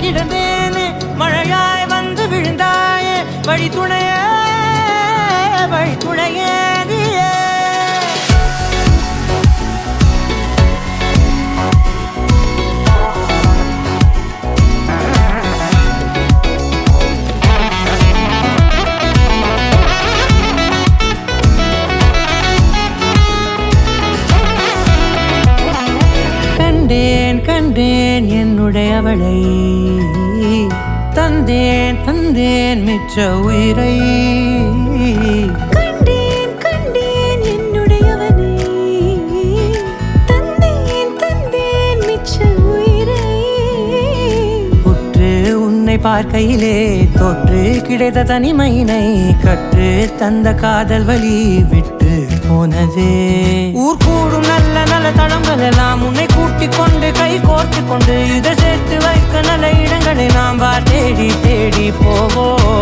கிடந்தேனே மழையாய் வந்து விழுந்தாயே வழி துணையே நீயே கண்டேன் என்னுடையவளை தந்தேன் மிச்ச உயிரை கண்டேன் என்னுடையவனை தந்தேன் மிச்ச உயிரை உற்று உன்னை பார்க்கையிலே தோற்று கிடைத்த தனிமையினை கற்று தந்த காதல் வழி விட்டு போனதே ஊர் கூடும் நல்ல நல்ல தளங்கள் எல்லாம் உன்னை கூட்டிக் கொண்டு கை கோர்த்து கொண்டு இதை சேர்த்து வைக்க நல்ல இடங்களை நாம் தேடி தேடி போவோம்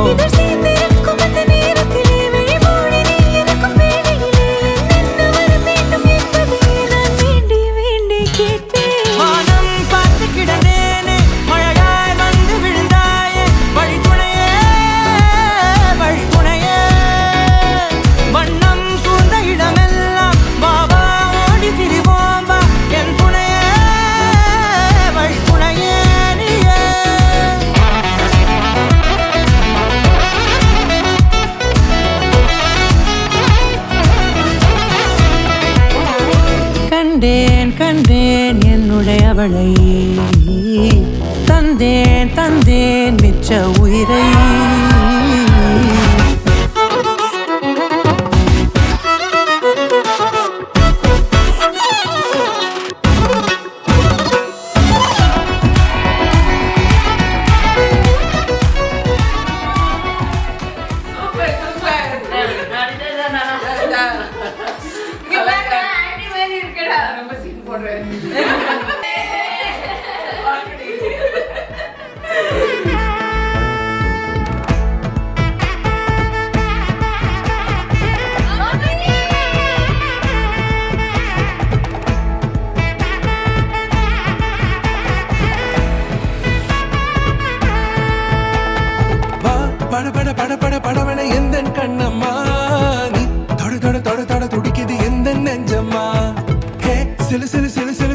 வானம் பார்த்து கிடந்தேனே மழையாய் வந்து விழுந்தாயே வழி துணையே வண்ணம் சூழ்ந்த இடமெல்லாம் பாபா ஓடி திரிவோம் வா என் துணையே வழி துணையே நீயே கண்டேன் என்னுடையவளை தந்தேன் மிச்ச உயிரை படவன எந்த கண்ணம்மா நீ தொட துடிக்குது எந்த நெஞ்சம்மா ஹே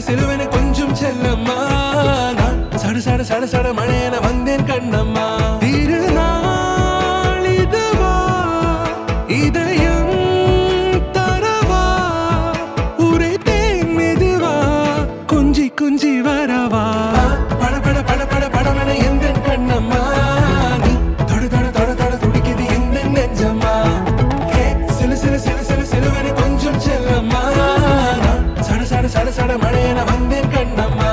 சிலுவென கொஞ்சம் செல்லம்மா நான் சட மழையென வந்தேன் கண்ணம்மா திருநாள் இதுவா இதயம் தரவா உரைத்தேன் மெதுவா குஞ்சி வரவா படவன எந்த கண்ணம்மா சட மழையென வந்தேன் கண்ணம்மா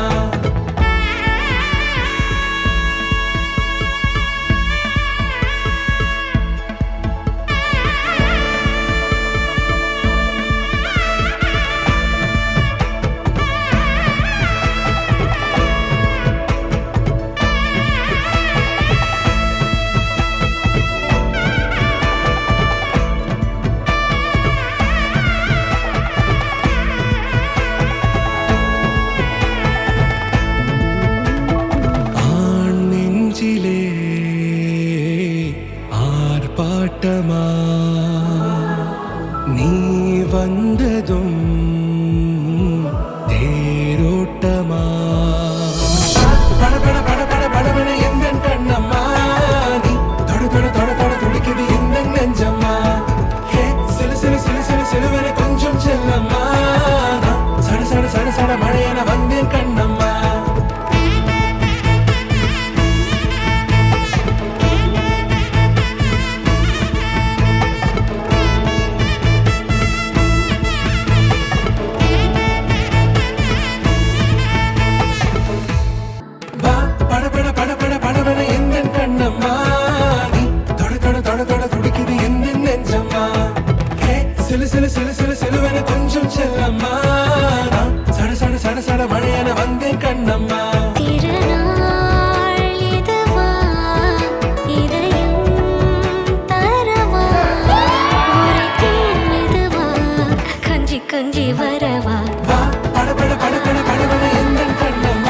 ஆர்ப்பாட்டமா நீ வந்ததும் தேரோட்டமா படவன எந்த கண்ணம்மா நீ தொட துடிக்குது எந்த நெஞ்சம்மா ஹே சிலுவென கொஞ்சம் செல்லம்மா சட மழையென வந்தேன் கண்ணம்மா படவன எந்த கண்ணம்மா நீ தொட துடிக்குது எந்த நெஞ்சம்மா ஹே சிலுவென கொஞ்சம் செல்லம்மா நான் சட மழையென வந்தேன் கண்ணம்மா கொஞ்சி வரவா படவன எந்த கண்ணம்மா